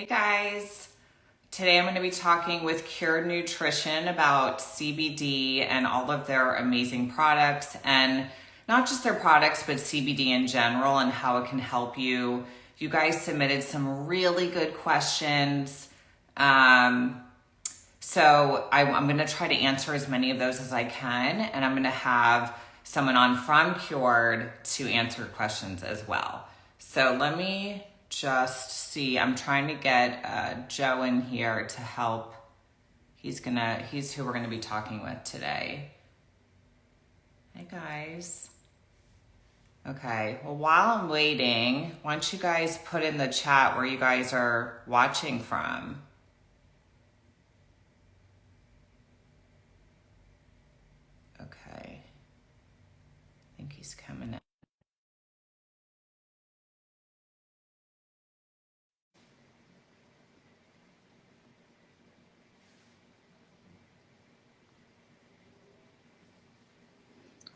Hey guys, today I'm going to be talking with Cured Nutrition about CBD and all of their amazing products, and not just their products, but CBD in general and how it can help you. You guys submitted some really good questions. I'm going to try to answer as many of those as I can, and I'm going to have someone on from Cured to answer questions as well. So let me just see. I'm trying to get Joe in here to help. He's who we're gonna be talking with today. Hey guys. Okay, well, while I'm waiting, why don't you guys put in the chat where you guys are watching from? Okay, I think he's coming in.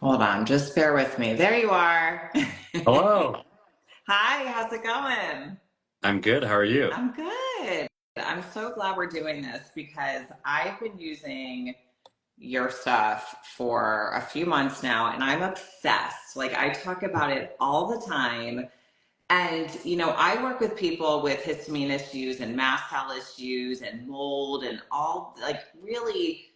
Hold on, just bear with me. There you are. Hello. Hi, how's it going? I'm good. How are you? I'm good. I'm so glad we're doing this because I've been using your stuff for a few months now and I'm obsessed. Like, I talk about it all the time. And, I work with people with histamine issues and mast cell issues and mold and all, like, really,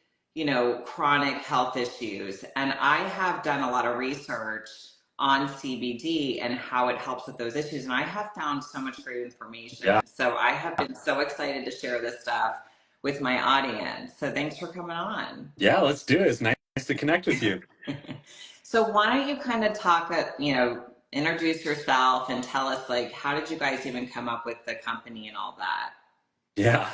chronic health issues. And I have done a lot of research on CBD and how it helps with those issues. And I have found so much great Yeah. information. So I have been so excited to share this stuff with my audience. So thanks for coming on. Yeah, let's do it. It's nice to connect with you. So why don't you kind of talk, introduce yourself and tell us, like, how did you guys even come up with the company and all that? Yeah.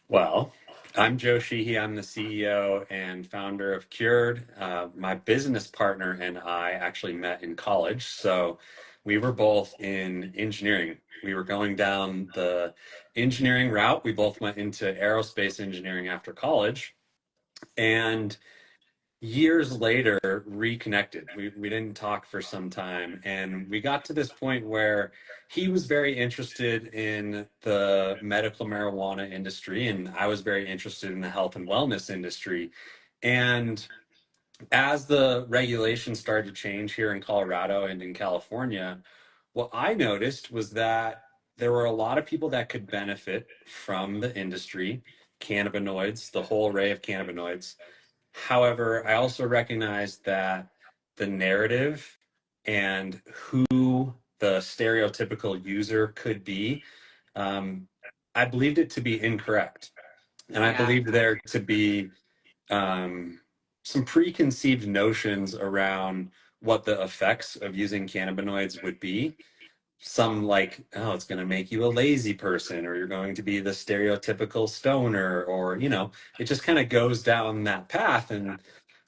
Well, I'm Joe Sheehy. I'm the CEO and founder of Cured. My business partner and I actually met in college. So we were both in engineering. We were going down the engineering route. We both went into aerospace engineering after college. And years later reconnected. We didn't talk for some time, and we got to this point where he was very interested in the medical marijuana industry and I was very interested in the health and wellness industry. And as the regulations started to change here in Colorado and in California, what I noticed was that there were a lot of people that could benefit from the industry, cannabinoids, the whole array of cannabinoids. However, I also recognize that the narrative and who the stereotypical user could be, um, I believed it to be incorrect. And I Yeah. believed there to be um, some preconceived notions around what the effects of using cannabinoids would be. Some like, oh, it's going to make you a lazy person, or you're going to be the stereotypical stoner, or, it just kind of goes down that path. And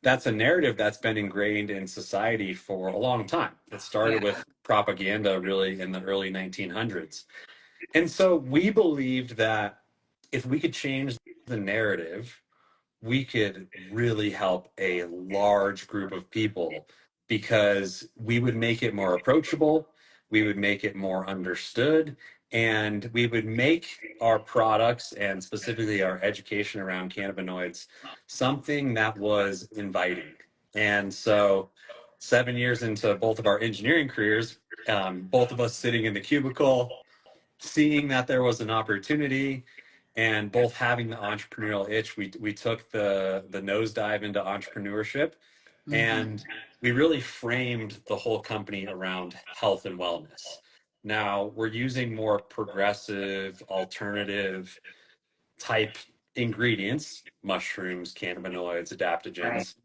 that's a narrative that's been ingrained in society for a long time. It started Yeah. with propaganda really in the early 1900s. And so we believed that if we could change the narrative, we could really help a large group of people because we would make it more approachable, we would make it more understood, and we would make our products and specifically our education around cannabinoids something that was inviting. And so, 7 years into both of our engineering careers, both of us sitting in the cubicle, seeing that there was an opportunity and both having the entrepreneurial itch, we took the nosedive into entrepreneurship, Mm-hmm. and we really framed the whole company around health and wellness. Now we're using more progressive, alternative type ingredients, mushrooms, cannabinoids, Right. adaptogens.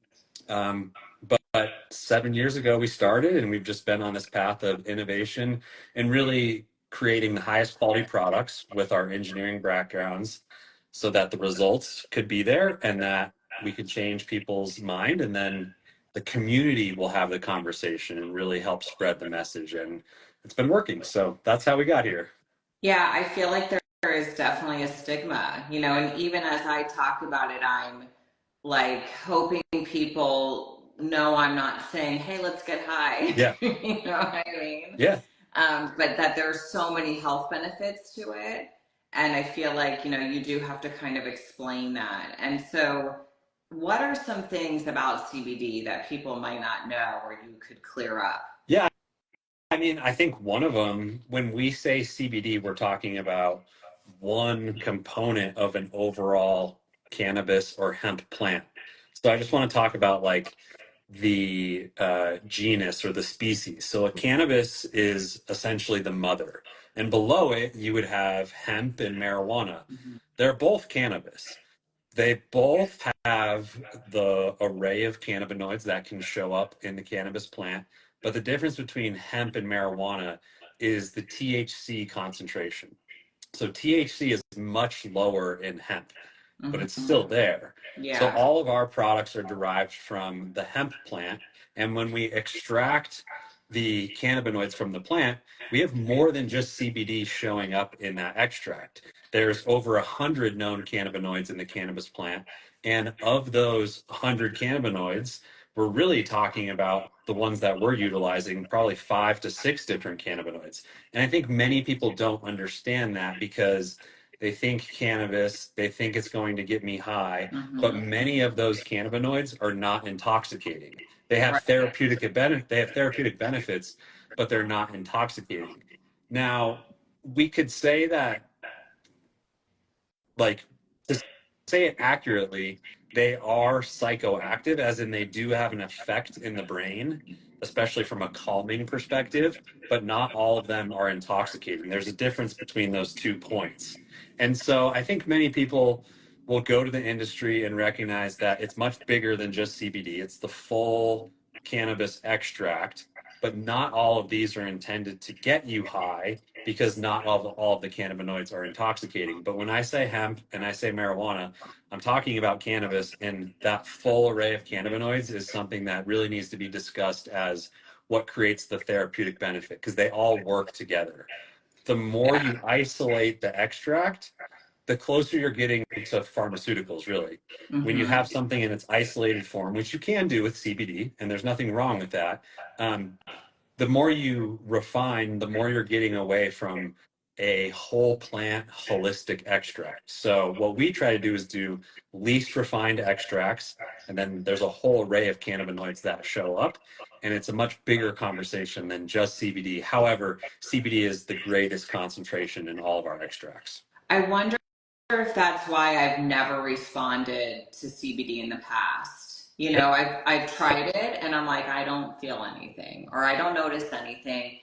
But 7 years ago we started, and we've just been on this path of innovation and really creating the highest quality products with our engineering backgrounds so that the results could be there and that we could change people's mind, and then the community will have the conversation and really help spread the message. And it's been working. So that's how we got here. Yeah, I feel like there is definitely a stigma, and even as I talk about it, I'm like hoping people know I'm not saying, hey, let's get high. Yeah. You know what I mean? Yeah. But that there's so many health benefits to it. And I feel like, you do have to kind of explain that. And so, what are some things about CBD that people might not know or you could clear up? Yeah, I mean, I think one of them, when we say CBD, we're talking about one component of an overall cannabis or hemp plant. So I just want to talk about like the genus or the species. So a cannabis is essentially the mother, and below it you would have hemp and marijuana. Mm-hmm. They're both cannabis. They both have the array of cannabinoids that can show up in the cannabis plant, but the difference between hemp and marijuana is the THC concentration. So THC is much lower in hemp, but it's Mm-hmm. still there. So Yeah. all of our products are derived from the hemp plant. And when we extract the cannabinoids from the plant, we have more than just CBD showing up in that extract. There's over 100 known cannabinoids in the cannabis plant. And of those 100 cannabinoids, we're really talking about the ones that we're utilizing, probably 5 to 6 different cannabinoids. And I think many people don't understand that because they think cannabis, they think it's going to get me high, but Mm-hmm. many of those cannabinoids are not intoxicating. They have Right. therapeutic benefits, but they're not intoxicating. Now, we could say that, like, to say it accurately, they are psychoactive, as in they do have an effect in the brain, especially from a calming perspective, but not all of them are intoxicating. There's a difference between those 2 points. And so I think many people will go to the industry and recognize that it's much bigger than just CBD. It's the full cannabis extract, but not all of these are intended to get you high because not all of the cannabinoids are intoxicating. But when I say hemp and I say marijuana, I'm talking about cannabis, and that full array of cannabinoids is something that really needs to be discussed as what creates the therapeutic benefit because they all work together. The more Yeah. you isolate the extract, the closer you're getting to pharmaceuticals, really. When you Mm-hmm. have something in its isolated form, which you can do with CBD, and there's nothing wrong with that, the more you refine, the more you're getting away from a whole plant holistic extract. So what we try to do is do least refined extracts, and then there's a whole array of cannabinoids that show up, and it's a much bigger conversation than just CBD. However, CBD is the greatest concentration in all of our extracts. I wonder if that's why I've never responded to CBD in the past. I've tried it and I'm like, I don't feel anything or I don't notice anything.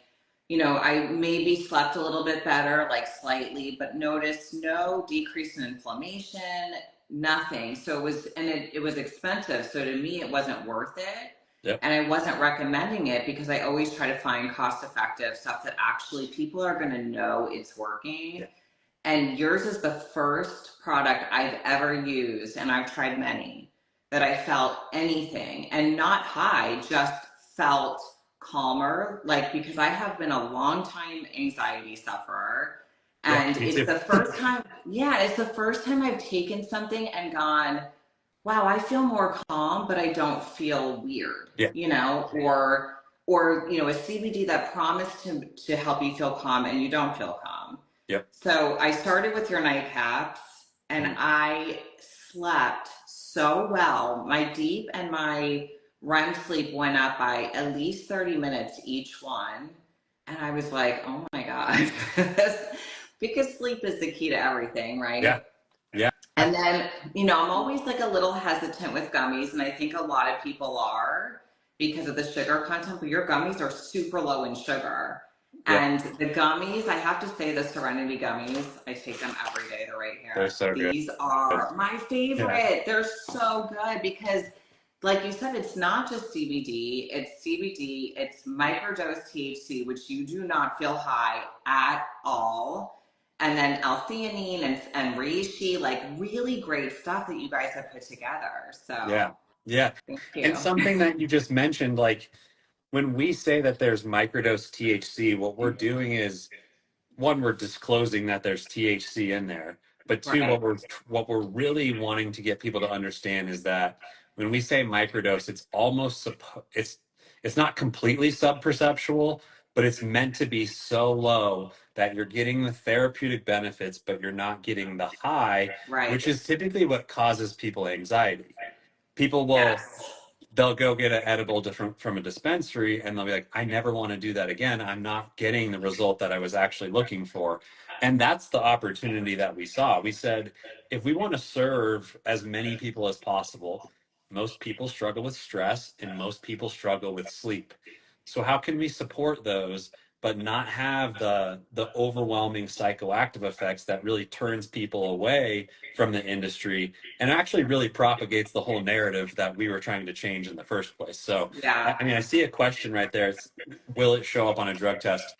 I maybe slept a little bit better, like slightly, but noticed no decrease in inflammation, nothing. So it was expensive. So to me, it wasn't worth it. Yep. And I wasn't recommending it because I always try to find cost effective stuff that actually people are going to know it's working. Yeah. And yours is the first product I've ever used, and I've tried many, that I felt anything and not high, just felt calmer. Like, because I have been a long time anxiety sufferer. Yeah. And Me too. it's the first time I've taken something and gone, wow, I feel more calm, but I don't feel weird, Yeah. or a CBD that promised to help you feel calm and you don't feel calm. Yep. So I started with your nightcaps and Mhm. I slept so well. My deep and my REM sleep went up by at least 30 minutes each one. And I was like, oh my God. Because sleep is the key to everything, Yeah. right? Yeah. And then, I'm always like a little hesitant with gummies, and I think a lot of people are because of the sugar content, but your gummies are super low in sugar. Yep. And the gummies, I have to say, the Serenity gummies, I take them every day. They're right They're here. so good. These are my Yeah. favorite. They're so good because, like you said, it's not just CBD, it's microdose THC, which you do not feel high at all, and then L-theanine and reishi, like really great stuff that you guys have put together. Yeah. So Yeah. thank And you. something that you just mentioned, like when we say that there's microdose THC, what we're doing is one, we're disclosing that there's THC in there, but two, Right. what we're really wanting to get people to understand is that when we say microdose, it's almost it's not completely subperceptual, but it's meant to be so low that you're getting the therapeutic benefits, but you're not getting the high, Right. which is typically what causes people anxiety. People will Yes. they'll go get an edible different from a dispensary and they'll be like, I never want to do that again. I'm not getting the result that I was actually looking for. And that's the opportunity that we saw. We said, if we want to serve as many people as possible, most people struggle with stress and most people struggle with sleep. So how can we support those but not have the overwhelming psychoactive effects that really turns people away from the industry and actually really propagates the whole narrative that we were trying to change in the first place. So, Yeah. I mean, I see a question right there. It's, will it show up on a drug test?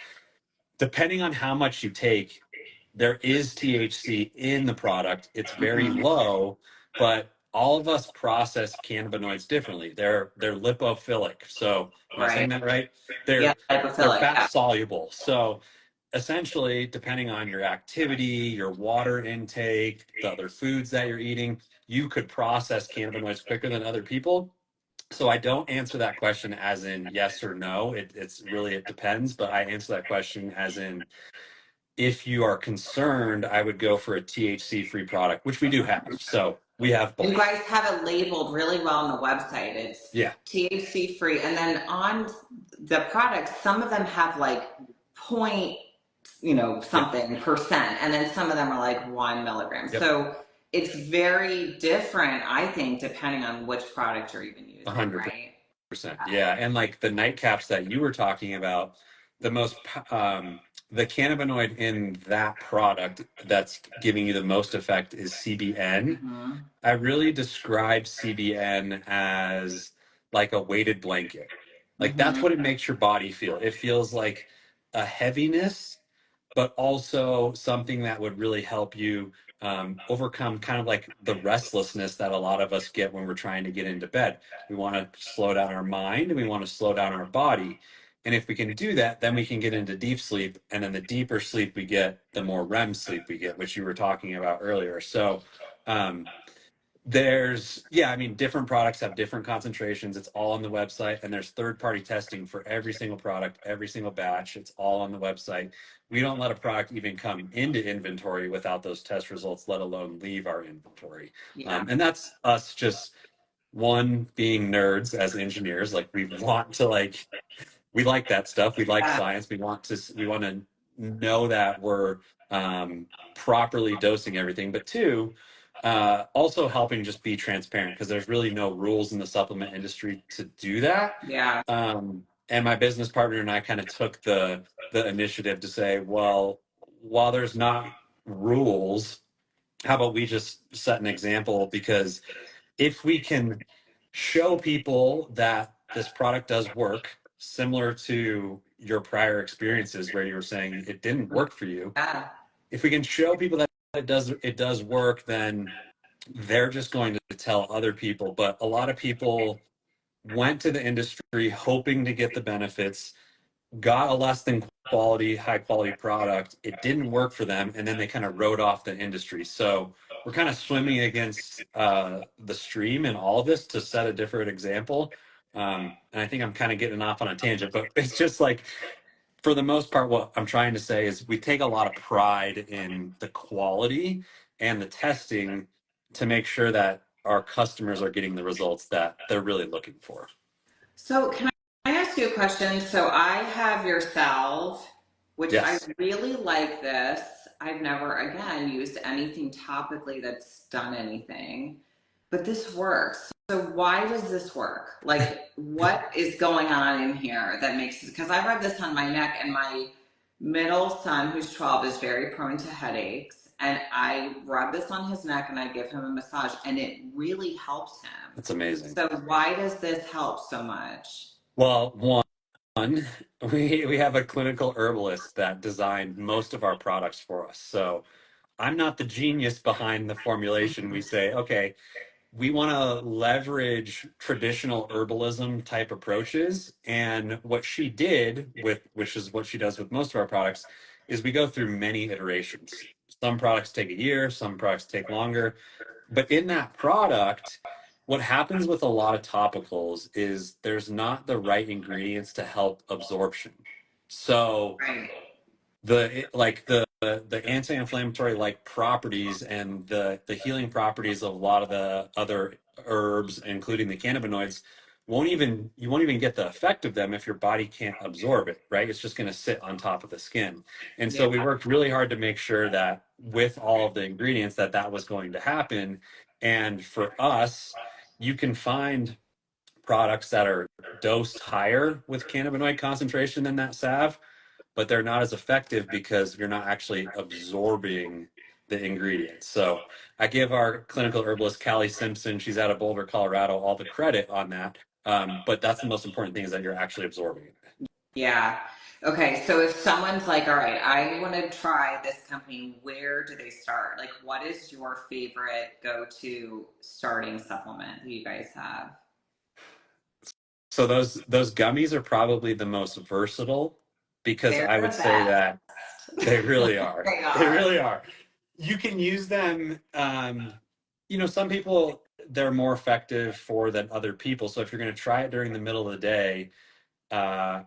Depending on how much you take, there is THC in the product. It's very Hmm. low, but all of us process cannabinoids differently. They're lipophilic. So, am I saying Right. that right? Yeah, They're lipophilic. fat Yeah. soluble. So, essentially, depending on your activity, your water intake, the other foods that you're eating, you could process cannabinoids quicker than other people. So I don't answer that question as in yes or no. It's really, it depends, but I answer that question as in, if you are concerned, I would go for a THC free product, which we do have. So we have You both. guys have it labeled really well on the website. It's Yeah. THC free. And then on the products, some of them have like point, Yep. something percent. And then some of them are like 1 milligram. Yep. So it's very different, I think, depending on which product you're even a using, hundred right? percent. Yeah. And like the nightcaps that you were talking about, the most, the cannabinoid in that product that's giving you the most effect is CBN. Mm-hmm. I really describe CBN as like a weighted blanket. Like that's Mm-hmm. what it makes your body feel. It feels like a heaviness, but also something that would really help you overcome kind of like the restlessness that a lot of us get when we're trying to get into bed. We want to slow down our mind and we want to slow down our body. And if we can do that, then we can get into deep sleep. And then the deeper sleep we get, the more REM sleep we get, which you were talking about earlier. So, um, yeah, I mean, different products have different concentrations. It's all on the website, and there's third-party testing for every single product, every single batch. It's all on the website. We don't let a product even come into inventory without those test results, let alone leave our inventory. Yeah. And that's us just one being nerds as engineers. Like we want to we like that stuff. We like Yeah. science. We want to know that we're properly dosing everything. But two, also helping just be transparent because there's really no rules in the supplement industry to do that. Yeah. And my business partner and I kind of took the initiative to say, well, while there's not rules, how about we just set an example? Because if we can show people that this product does work, similar to your prior experiences where you were saying it didn't work for you, Yeah. if we can show people that it does work, then they're just going to tell other people. But a lot of people went to the industry hoping to get the benefits, got a less than high quality product. It didn't work for them, and then they kind of wrote off the industry. So we're kind of swimming against the stream in all of this to set a different example. And I think I'm kind of getting off on a tangent, but it's just like, for the most part, what I'm trying to say is we take a lot of pride in the quality and the testing to make sure that our customers are getting the results that they're really looking for. So can I ask you a question? So I have your salve, which I Yes. really like this. I've never, again, used anything topically that's done anything, but this works. So why does this work? Like, what is going on in here that makes it? Because I rub this on my neck, and my middle son, who's 12, is very prone to headaches. And I rub this on his neck and I give him a massage, and it really helps him. That's amazing. So why does this help so much? Well, one, we have a clinical herbalist that designed most of our products for us. So I'm not the genius behind the formulation. We say, okay, we want to leverage traditional herbalism type approaches. And what she did with, which is what she does with most of our products, is we go through many iterations. Some products take a year, some products take longer. But in that product, what happens with a lot of topicals is there's not the right ingredients to help absorption. So Right. the anti-inflammatory like properties and the healing properties of a lot of the other herbs, including the cannabinoids, you won't even get the effect of them if your body can't absorb it, right? It's just going to sit on top of the skin. And Yeah. so we worked really hard to make sure that with all of the ingredients that was going to happen. And for us, you can find products that are dosed higher with cannabinoid concentration than that salve, but they're not as effective because you're not actually absorbing the ingredients. So I give our clinical herbalist, Callie Simpson, she's out of Boulder, Colorado, all the credit on that. But that's the most important thing is that you're actually absorbing it. Yeah. Okay. So if someone's like, all right, I want to try this company, where do they start? Like, what is your favorite go-to starting supplement that you guys have? So those gummies are probably the most versatile because They're I would the say that best. they really are. They They are. really are. You can use them. Some people they're more effective for than other people. So if you're going to try it during the middle of the day, uh,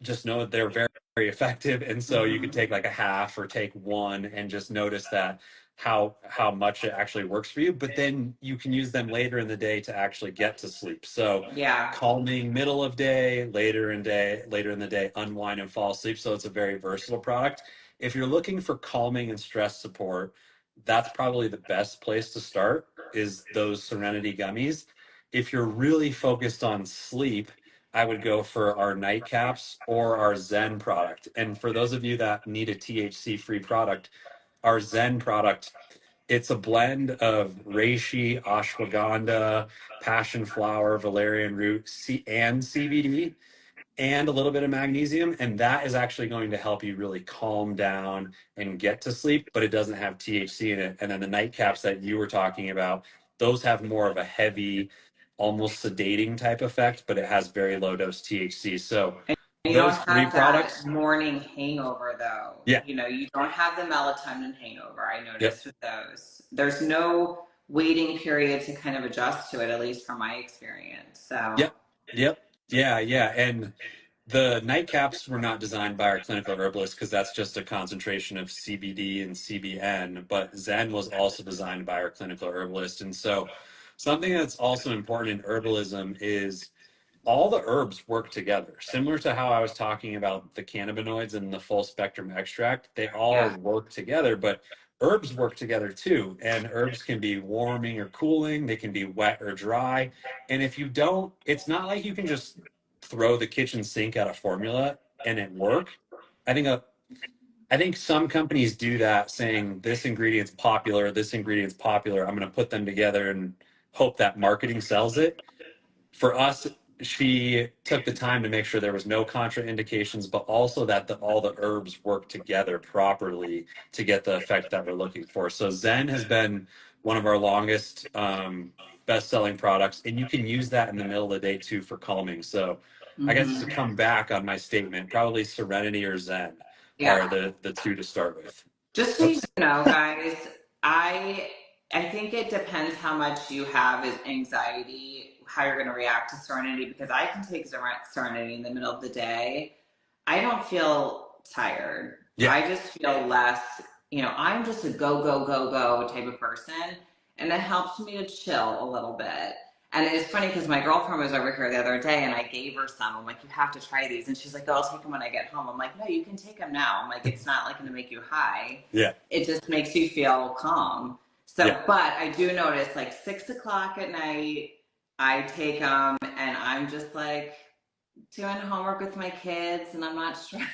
just know that they're very, very effective. And so you could Hmm. take like a half or take one and just notice that how much it actually works for you. But then you can use them later in the day to actually get to sleep. So Yeah. calming middle of day, later in the day, unwind and fall asleep. So it's a very versatile product. If you're looking for calming and stress support, that's probably the best place to start is those Serenity gummies. If you're really focused on sleep, I would go for our nightcaps or our Zen product. And for those of you that need a THC free product, our Zen product, it's a blend of reishi, ashwagandha, passion flower, valerian root, and CBD and a little bit of magnesium. And that is actually going to help you really calm down and get to sleep, but it doesn't have THC in it. And then the nightcaps that you were talking about, those have more of a heavy, almost sedating type effect, but it has very low dose THC. So You don't those three have that products, morning hangover though. yeah, You don't have the melatonin hangover. I yep, noticed with those. There's no waiting period to kind of adjust to it, at least from my experience. So, yep, yep, yeah, yeah. And the nightcaps were not designed by our clinical herbalist because that's just a concentration of CBD and CBN, but Zen was also designed by our clinical herbalist. And so something that's also important in herbalism is all the herbs work together. Similar to how I was talking about the cannabinoids and the full spectrum extract, they all yeah. work together, but herbs work together too. And herbs can be warming or cooling, they can be wet or dry. And if you don't, it's not like you can just throw the kitchen sink at a formula and it work. I think I think some companies do that saying this ingredient's popular, I'm going to put them together and hope that marketing sells it. For us, she took the time to make sure there was no contraindications, but also that all the herbs work together properly to get the effect that we're looking for. So Zen has been one of our longest best-selling products, and you can use that in the middle of the day too for calming. So I guess to Hmm. come back on my statement, probably Serenity or Zen are Yeah. the two to start with. Just so you Oops. know, guys, I I think it depends how much you have is anxiety, how you're going to react to Serenity, because I can take Serenity in the middle of the day. I don't feel tired. Yeah. I just feel less, I'm just a go, go, go, go type of person. And it helps me to chill a little bit. And it's funny because my girlfriend was over here the other day and I gave her some. I'm like, you have to try these. And she's like, oh, I'll take them when I get home. I'm like, no, you can take them now. I'm like, it's not like going to make you high. Yeah. It just makes you feel calm. Yeah. So, but I do notice like 6 o'clock at night, I take them and I'm just like, doing homework with my kids and I'm not stressed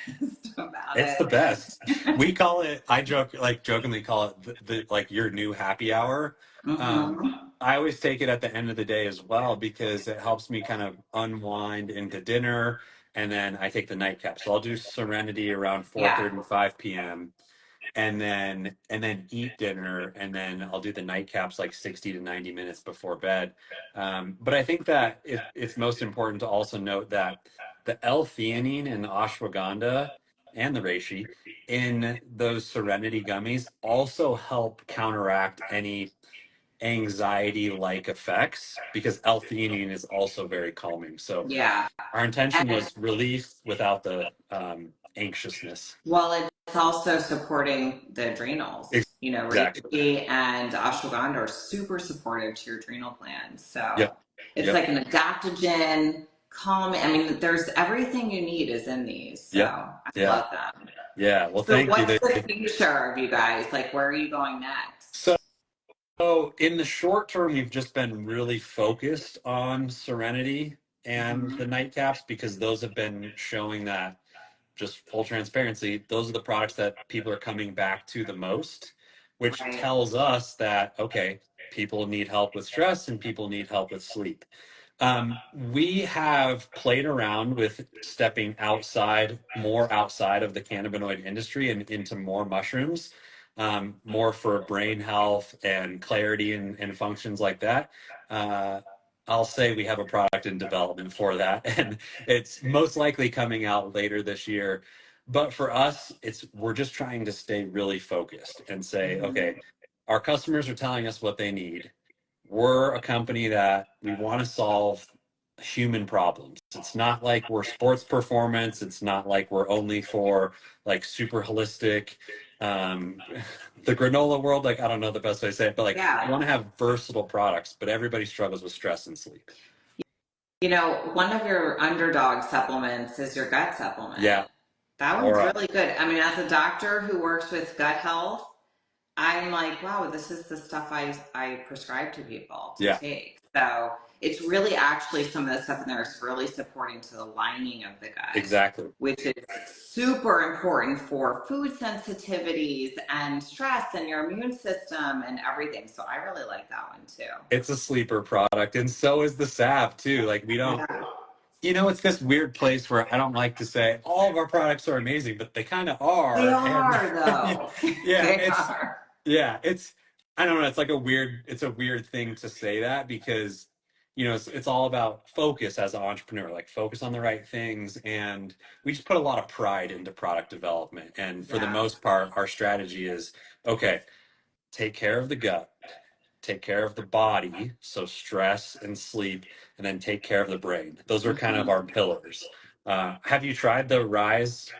about It's the it. best. We call it, I jokingly call it like your new happy hour. Um, Hmm. I always take it at the end of the day as well because it helps me kind of unwind into dinner and then I take the nightcap. So I'll do Serenity around Yeah. 4:30, 5 p.m. And then eat dinner and then I'll do the nightcaps like 60 to 90 minutes before bed. But I think that it's most important to also note that the L-theanine and the ashwagandha and the reishi in those Serenity gummies also help counteract any anxiety like effects because L-theanine is also very calming. So Yeah. our intention And was relief without the anxiousness. well, it's it's also supporting the adrenals. You know, Exactly. reishi and ashwagandha are super supportive to your adrenal glands. So Yep. it's Yep. like an adaptogen, calm. I mean, there's everything you need is in these. So Yep. I Yeah. love them. Yeah. Well, So thank you. what's the future of you guys? Like, where are you going So next? in the short term, we've just been really focused on Serenity and Hmm. the nightcaps because those have been showing that, just full transparency, those are the products that people are coming back to the most, which Right. tells us that, okay, people need help with stress and people need help with sleep. We have played around with stepping outside, more outside of the cannabinoid industry and into more mushrooms, more for brain health and clarity and functions like that. Uh, I'll say we have a product in development for that, and it's most likely coming out later this year. But for us, we're just trying to stay really focused and say, Hmm. okay, our customers are telling us what they need. We're a company that we want to solve human problems. It's not like we're sports performance. It's not like we're only for like super holistic, um, the granola world. Like, I don't know the best way to say it, but like we Yeah. want to have versatile products, but everybody struggles with stress and sleep. You know, one of your underdog supplements is your gut supplement. Yeah. That one's Or, really good. I mean, as a doctor who works with gut health, I'm like, wow, this is the stuff I prescribe to people to yeah, take. So it's really actually some of the stuff in there is really supporting to the lining of the gut, exactly. which is super important for food sensitivities and stress and your immune system and everything. So I really like that one too. It's a sleeper product, and so is the sap too. Like we don't, Yeah, it's this weird place where I don't like to say all of our products are amazing, but they kind of they are. And are though. yeah, They are. it's, I don't know, it's like it's a weird thing to say that because, it's all about focus as an entrepreneur, like focus on the right things. And we just put a lot of pride into product development. And for the Yeah. most part, our strategy is, okay, take care of the gut, take care of the body, so stress and sleep, and then take care of the brain. Those are kind of Hmm. our pillars. Have you tried the Rise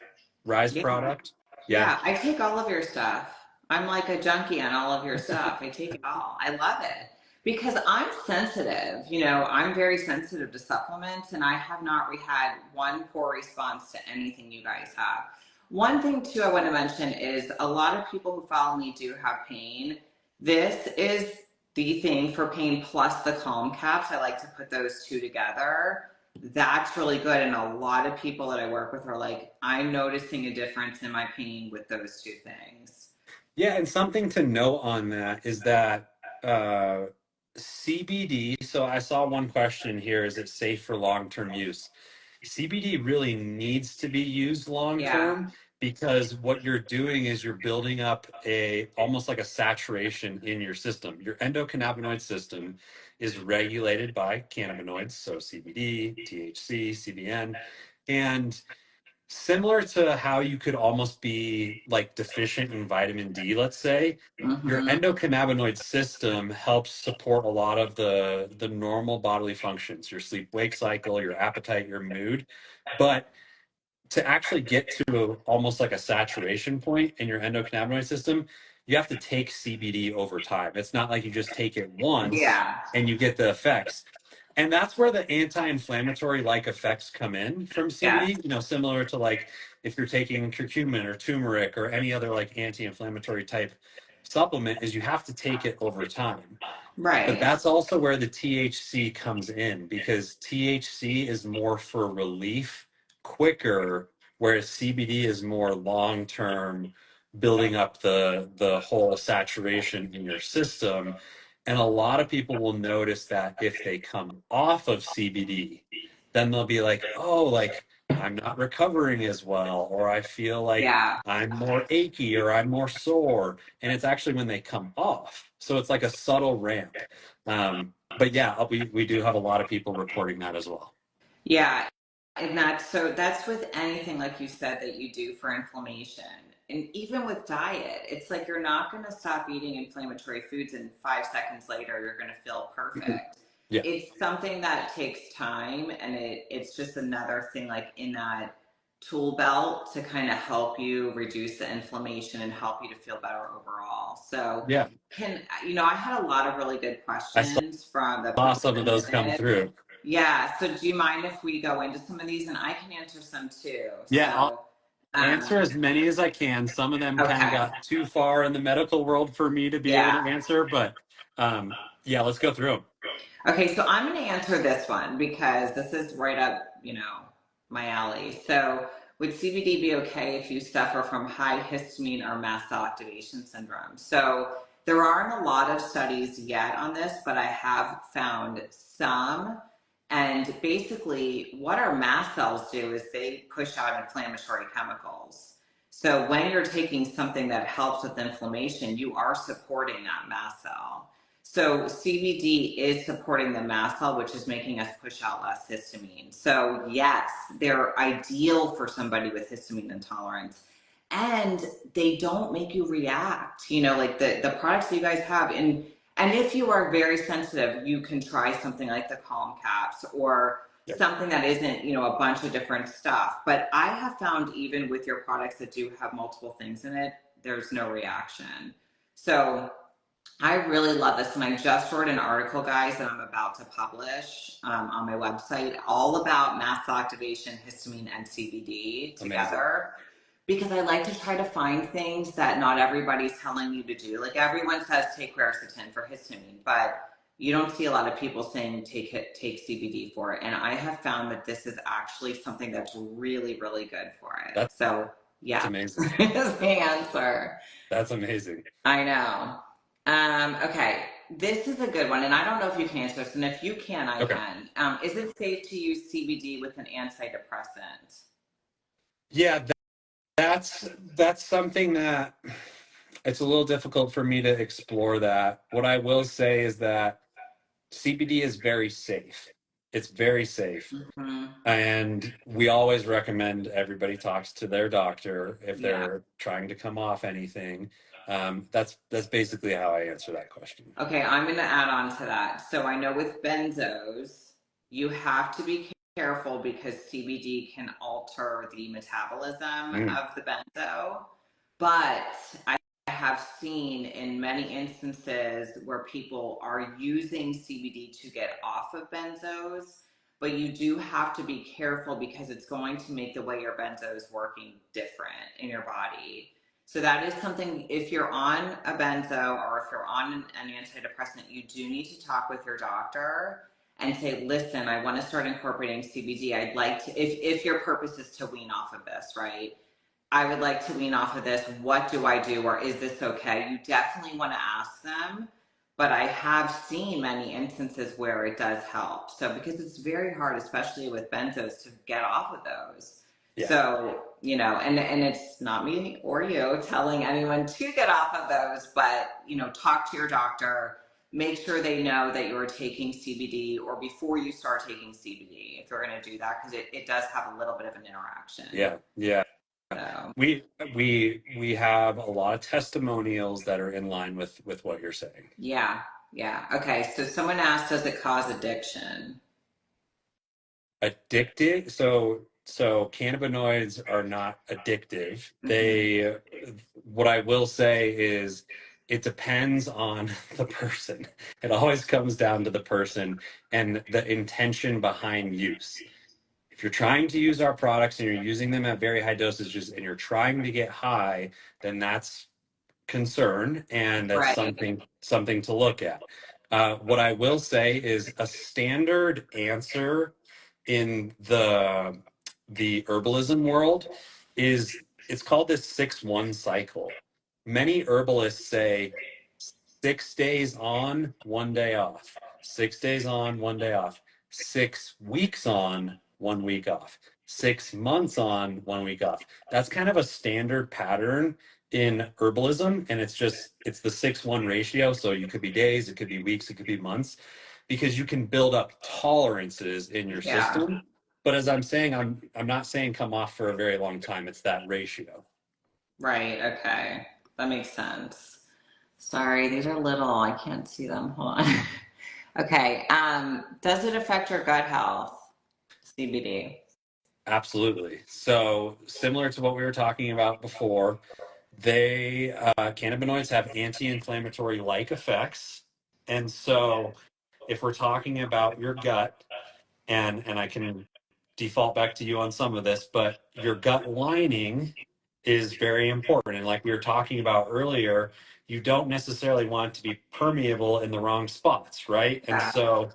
Yeah. product? Yeah, Yeah, I take all of your stuff. I'm like a junkie on all of your stuff. I take it all. I love it because I'm sensitive. You know, I'm very sensitive to supplements, and I have not had one poor response to anything you guys have. One thing, too, I want to mention is a lot of people who follow me do have pain. This is the thing for pain plus the calm caps. I like to put those two together. That's really good. And a lot of people that I work with are like, I'm noticing a difference in my pain with those two things. yeah, and something to note on that is that uh, CBD. So I saw one question here: is it safe for long-term use? CBD really needs to be used long Yeah. term because what you're doing is you're building up a almost like a saturation in your system. Your endocannabinoid system is regulated by cannabinoids, so CBD, THC, CBN, and similar to how you could almost be like deficient in vitamin D, let's say, your Hmm. endocannabinoid system helps support a lot of the normal bodily functions, your sleep wake cycle, your appetite, your mood. But to actually get to almost like a saturation point in your endocannabinoid system, you have to take CBD over time. It's not like you just take it once Yeah. and you get the effects. And that's where the anti-inflammatory like effects come in from Yeah. CBD, similar to like if you're taking curcumin or turmeric or any other like anti-inflammatory type supplement, is you have to take it over time. But Right. that's also where the THC comes in because THC is more for relief quicker, whereas CBD is more long term, building up the whole saturation in your system. And a lot of people will notice that if they come off of CBD, then they'll be like, oh, like I'm not recovering as well, or I feel like Yeah. I'm more achy or I'm more sore. And it's actually when they come off. So it's like a subtle ramp. But yeah, we do have a lot of people reporting that as well. Yeah. And that's with anything, like you said, that you do for inflammation. And even with diet, it's like you're not going to stop eating inflammatory foods and 5 seconds later you're going to feel perfect. Yeah. It's something that takes time, and it's just another thing like in that tool belt to kind of help you reduce the inflammation and help you to feel better overall. So, Yeah, I had a lot of really good I questions from the saw people some of those come submitted. through. Yeah. So, do you mind if we go into some of these and I can answer some too? Yeah, I'll So, answer um, as many as I can. Some of them kind of okay. got too far in the medical world for me to be able Yeah. to answer, but yeah, let's go through them. Okay, so I'm going to answer this one because this is right up, my alley. So, would CBD be okay if you suffer from high histamine or mast cell activation syndrome? So, there aren't a lot of studies yet on this, but I have found some. And basically, what our mast cells do is they push out inflammatory chemicals. So, when you're taking something that helps with inflammation, you are supporting that mast cell. So CBD is supporting the mast cell, which is making us push out less histamine. So yes, they're ideal for somebody with histamine intolerance. And they don't make you react, like the products that you guys have. And if you are very sensitive, you can try something like the Calm Caps or Yep. something that isn't, a bunch of different stuff. But I have found even with your products that do have multiple things in it, there's no reaction. So I really love this, and I just wrote an article, guys, that I'm about to publish on my website, all about mast cell activation, histamine, and CBD Amazing. together, because I like to try to find things that not everybody's telling you to do. Like everyone says, take quercetin for histamine, but you don't see a lot of people saying take CBD for it. And I have found that this is actually something that's really, really good for it. That's So yeah, amazing. is the answer. That's amazing. I know. Okay, this is a good one, and I don't know if you can answer this, and if you can, I Okay. can. Is it safe to use CBD with an antidepressant? Yeah, that's something that it's a little difficult for me to explore that. What I will say is that CBD is very safe. It's very safe. Hmm. And we always recommend everybody talks to their doctor if Yeah. they're trying to come off anything. That's basically how I answer that question. Okay, I'm going to add on to that. So I know with benzos, you have to be careful because CBD can alter the metabolism Mm, of the benzo. But I have seen in many instances where people are using CBD to get off of benzos, but you do have to be careful because it's going to make the way your benzo is working different in your body. So that is something, if you're on a benzo or if you're on an antidepressant, you do need to talk with your doctor and say, listen, I want to start incorporating CBD. I'd like to, if your purpose is to wean off of this, right? I would like to wean off of this. What do I do? Or is this okay? You definitely want to ask them. But I have seen many instances where it does help. So, because it's very hard, especially with benzos, to get off of those. yeah, So, and it's not me or you telling anyone to get off of those, but, talk to your doctor, make sure they know that you're taking CBD or before you start taking CBD, if you're going to do that, because it does have a little bit of an interaction. yeah, yeah. So, We have a lot of testimonials that are in line with what you're saying. yeah, yeah. Okay, so someone asked, does it cause addiction? Addicted, so cannabinoids are not addictive. Hmm. They What I will say is it depends on the person. It always comes down to the person and the intention behind use. If you're trying to use our products and you're using them at very high dosages and you're trying to get high, then that's concern, and that's Right. something to look at. What I will say is a standard answer in the herbalism world is it's called this 6-1 cycle. Many herbalists say 6 days on, 1 day off, 6 days on, 1 day off, 6 weeks on, 1 week off, 6 months on, 1 week off. That's kind of a standard pattern in herbalism. And it's the 6-1 ratio. So you could be days, it could be weeks, it could be months, because you can build up tolerances in your Yeah. system. But as I'm saying, I'm not saying come off for a very long time. It's that ratio. Right. Okay. That makes sense. Sorry, these are little. I can't see them. Hold on. Okay. Does it affect your gut health? CBD. Absolutely. So similar to what we were talking about before, they cannabinoids have anti-inflammatory like effects. And so if we're talking about your gut, and I can default back to you on some of this, but your gut lining is very important. And like we were talking about earlier, you don't necessarily want it to be permeable in the wrong spots, right? And Yeah. so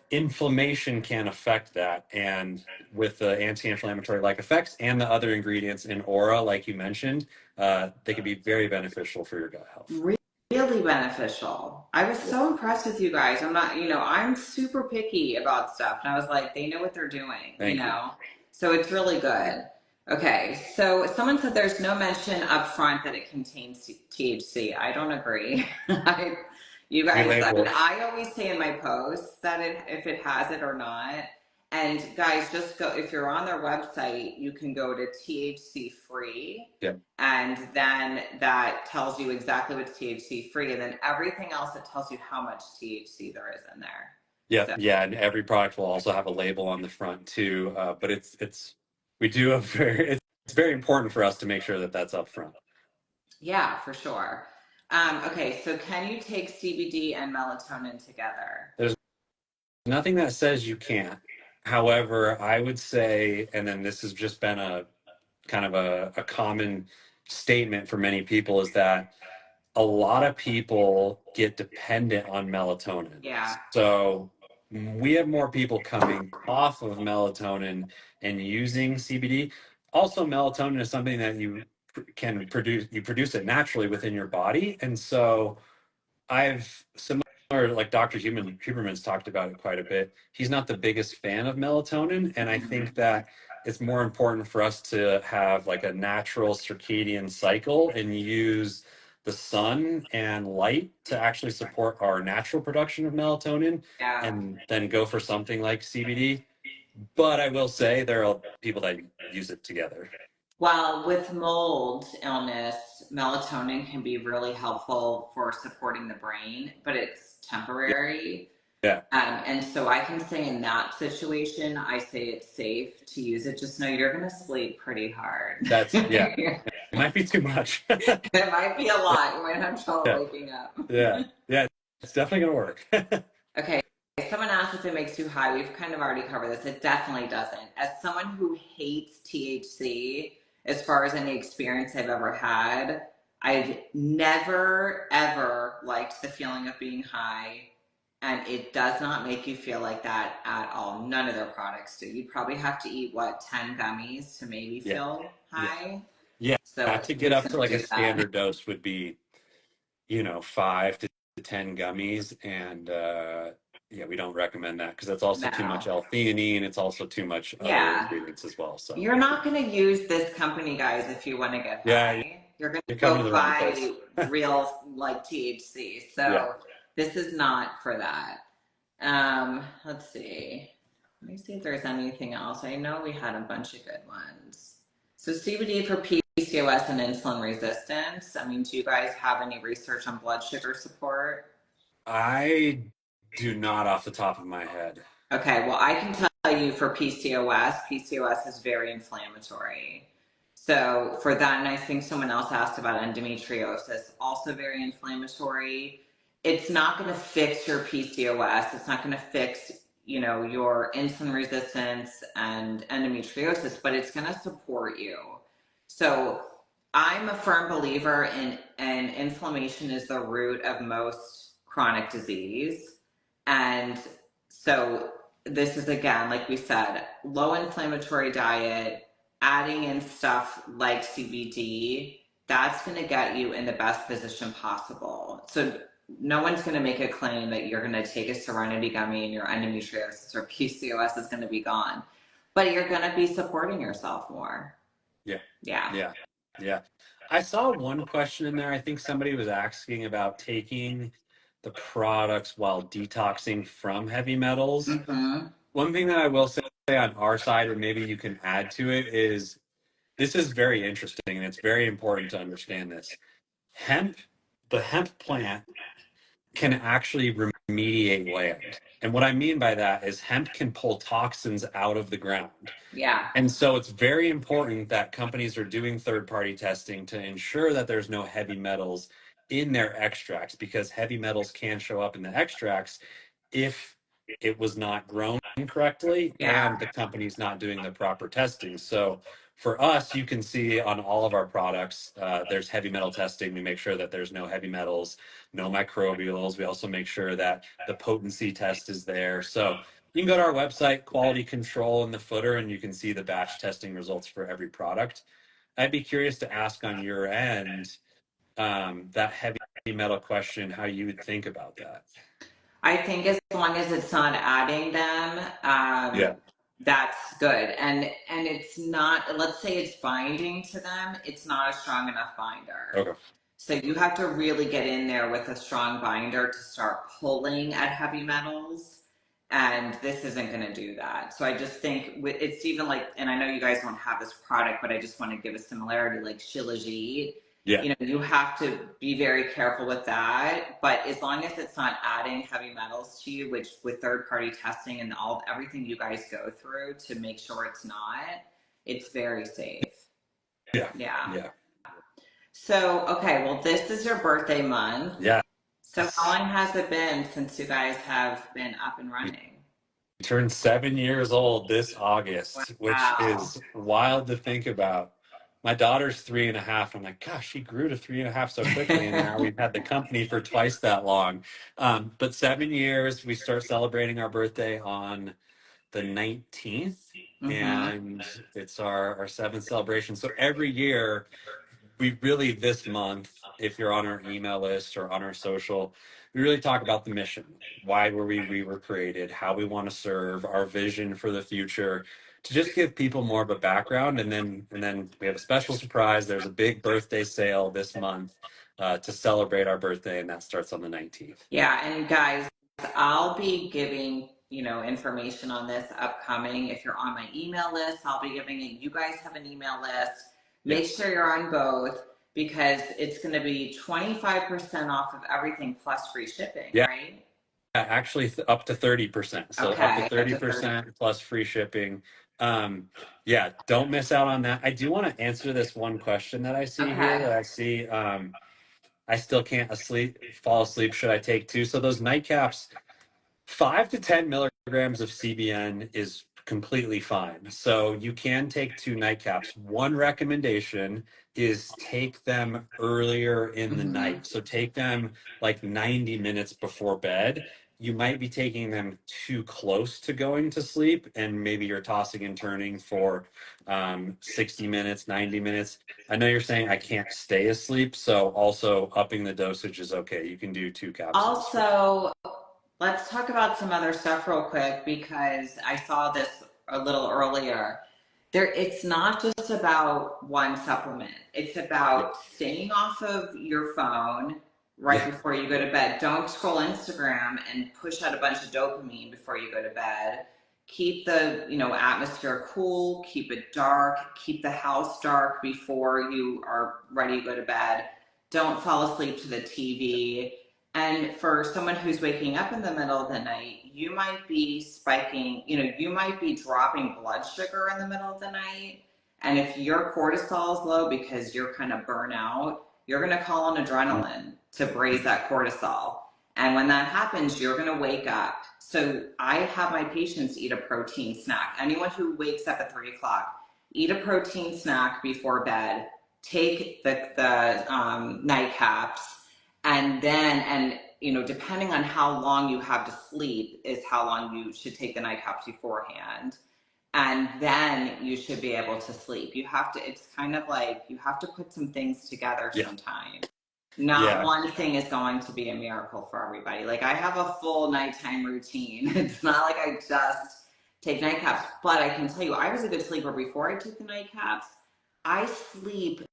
inflammation can affect that. And with the anti-inflammatory like effects and the other ingredients in aura, like you mentioned, they can be very beneficial for your gut health. Really beneficial. I was Yeah. so impressed with you guys. I'm not, I'm super picky about stuff. And I was like, they know what they're doing, Thank you. So it's really good. Okay. So someone said there's no mention up front that it contains THC. I don't agree. You We guys, I mean, label it. I always say in my posts that if it has it or not. And guys, just go, if you're on their website, you can go to THC free, Yeah. and then that tells you exactly what's THC free, and then everything else it tells you how much THC there is in there. Yeah, So yeah, and every product will also have a label on the front too. But it's we do a very it's very important for us to make sure that that's up front. yeah, for sure. Okay, so can you take CBD and melatonin together? There's nothing that says you can't. However, I would say, and then this has just been a kind of a common statement for many people, is that a lot of people get dependent on melatonin. Yeah, So we have more people coming off of melatonin and using CBD. Also, melatonin is something that can produce, you produce it naturally within your body. And so I've similar like Dr. Huberman's talked about it quite a bit. He's not the biggest fan of melatonin, and I think that it's more important for us to have like a natural circadian cycle and use the sun and light to actually support our natural production of melatonin yeah. and then go for something like CBD. But I will say there are people that use it together. Well, with mold illness, melatonin can be really helpful for supporting the brain, but it's Yeah. temporary. Yeah. And so I can say in that situation, I say it's safe to use it. Just know you're going to sleep pretty hard. Yeah. It might be too much. It might be a lot. You might have trouble Yeah. waking up. Yeah. Yeah. It's definitely gonna work. Okay. Someone asked if it makes you high. We've kind of already covered this. It definitely doesn't. As someone who hates THC, as far as any experience I've ever had, I've never, ever liked the feeling of being high. And it does not make you feel like that at all. None of their products do. You probably have to eat, what, 10 gummies to maybe Yeah. feel Yeah. high? Yeah. So To get please up to don't like a do that. standard dose would be, 5 to 10 gummies. And yeah, we don't recommend that because that's also too much No. L-theanine. It's also too much other Yeah. ingredients as well. So You're not going to use this company, guys, if you want to get yeah, high. You're going you're to coming to go the wrong place. buy real, like, THC. Yeah. So this is not for that. Let's see. Let me see if there's anything else. I know we had a bunch of good ones. So CBD for PCOS and insulin resistance. I mean, do you guys have any research on blood sugar support? I do not off the top of my head. Okay, well, I can tell you for PCOS, PCOS is very inflammatory. So for that, and I think someone else asked about endometriosis, also very inflammatory. It's not going to fix your PCOS. It's not going to fix, your insulin resistance and endometriosis, but it's going to support you. So I'm a firm believer in, and inflammation is the root of most chronic disease. And so this is, again, like we said, low inflammatory diet, adding in stuff like CBD, that's going to get you in the best position possible. So no one's going to make a claim that you're going to take a Serenity gummy and your endometriosis or PCOS is going to be gone, but you're going to be supporting yourself more. Yeah. Yeah. Yeah. Yeah. I saw one question in there. I think somebody was asking about taking the products while detoxing from heavy metals. Mm-hmm. One thing that I will say on our side, and maybe you can add to it, is this is very interesting and it's very important to understand this. Hemp, the hemp plant can actually remediate land. And what I mean by that is hemp can pull toxins out of the ground. Yeah. And so it's very important that companies are doing third-party testing to ensure that there's no heavy metals in their extracts, because heavy metals can show up in the extracts if it was not grown correctly Yeah. and the company's not doing the proper testing. So for us, you can see on all of our products, there's heavy metal testing. We make sure that there's no heavy metals, no microbials. We also make sure that the potency test is there. So you can go to our website, quality control in the footer, and you can see the batch testing results for every product. I'd be curious to ask on your end, that heavy metal question, how you would think about that. I think as long as it's not adding them, Yeah. that's good. And it's not. Let's say it's binding to them. It's not a strong enough binder. Okay. So you have to really get in there with a strong binder to start pulling at heavy metals. And this isn't going to do that. So I just think it's even like, and I know you guys don't have this product, but I just want to give a similarity like Shilajit. Yeah. You have to be very careful with that. But as long as it's not adding heavy metals to you, which with third party testing and everything you guys go through to make sure it's not, it's very safe. Yeah. Yeah. Yeah. So, okay, well, this is your birthday month. Yeah. So, how long has it been since you guys have been up and We running? turned 7 years old this August, which Wow. is wild to think about. My daughter's 3.5. I'm like, gosh, she grew to 3.5 so quickly, and now we've had the company for twice that long. But 7 years, we start celebrating our birthday on the 19th, Mm-hmm. and it's our seventh celebration. So every year, we really, this month, if you're on our email list or on our social, we really talk about the mission, why we were created, how we want to serve, our vision for the future, to just give people more of a background. And then we have a special surprise. There's a big birthday sale this month, to celebrate our birthday, and that starts on the 19th. Yeah, and guys, I'll be giving, information on this upcoming. If you're on my email list, I'll be giving it. You guys have an email list. Make Yes. sure you're on both because it's going to be 25% off of everything plus free shipping, Yeah. right? Actually, up to 30%. So up to Okay, up to 30. 30% plus free shipping. Yeah, don't miss out on that. I do want to answer this one question that I see here. Okay. That I see, I still can't fall asleep. Should I take two? So those nightcaps, 5 to 10 milligrams of CBN is completely fine. So you can take two nightcaps. One recommendation is take them earlier in the Mm-hmm. night. So take them like 90 minutes before bed. You might be taking them too close to going to sleep, and maybe you're tossing and turning for 60 minutes, 90 minutes. I know you're saying I can't stay asleep, so also upping the dosage is okay. You can do two capsules for. Also, let's talk about some other stuff real quick because I saw this a little earlier. It's not just about one supplement. It's Yeah. about staying off of your phone right Yeah. before you go to bed. Don't scroll Instagram and push out a bunch of dopamine before you go to bed. Keep the, atmosphere cool, keep it dark, keep the house dark before you are ready to go to bed. Don't fall asleep to the TV. And for someone who's waking up in the middle of the night, you might be spiking, you might be dropping blood sugar in the middle of the night. And if your cortisol is low because you're kind of burnt out, you're going to call on adrenaline to raise that cortisol. And when that happens, you're going to wake up. So I have my patients eat a protein snack. Anyone who wakes up at 3 o'clock, eat a protein snack before bed, take the nightcaps, and then depending on how long you have to sleep is how long you should take the nightcaps beforehand, and then you should be able to sleep. It's kind of like you have to put some things together Yeah. sometimes. Not Yeah. one thing is going to be a miracle for everybody. Like I have a full nighttime routine. It's not like I just take nightcaps, but I can tell you I was a good sleeper before I took the nightcaps. I sleep,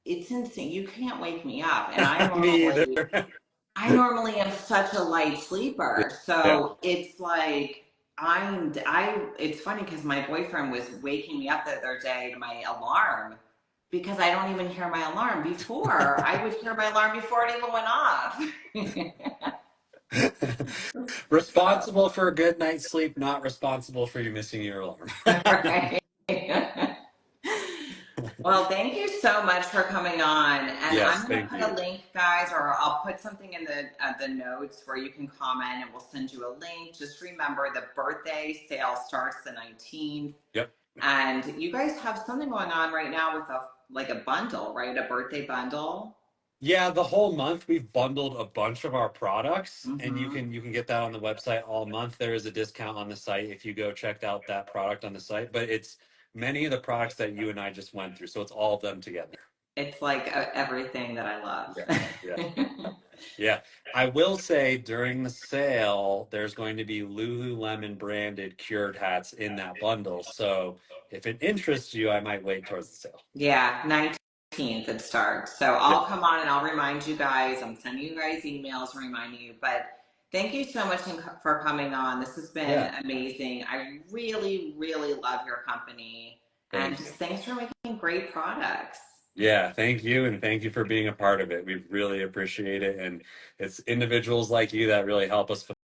it's insane. You can't wake me up. And Me either. I normally am such a light sleeper. Yeah. So it's like it's funny because my boyfriend was waking me up the other day to my alarm because I don't even hear my alarm. Before I would hear my alarm before it even went off. Responsible for a good night's sleep, not responsible for you missing your alarm. Right. Well, thank you so much for coming on. And I'm Yes, going to thank put a you. link, guys, or I'll put something in the notes where you can comment, and we'll send you a link. Just remember, the birthday sale starts the 19th, Yep. and you guys have something going on right now with a bundle, right? A birthday bundle. Yeah, the whole month we've bundled a bunch of our products, and you Mm-hmm. can you can get that on the website all month. There is a discount on the site if you go check out that product on the site, but it's many of the products that you and I just went through, so it's all of them together. It's like everything that I love. Yeah. Yeah. Yeah. I will say during the sale, there's going to be Lululemon branded cured hats in that bundle. So if it interests you, I might wait towards the sale. Yeah, 19th it starts. So Yep. I'll come on and I'll remind you guys. I'm sending you guys emails reminding you. But thank you so much for coming on. This has been Yeah. amazing. I really, really love your company. And Thank just you. thanks for making great products. Yeah, thank you. And thank you for being a part of it. We really appreciate it. And it's individuals like you that really help us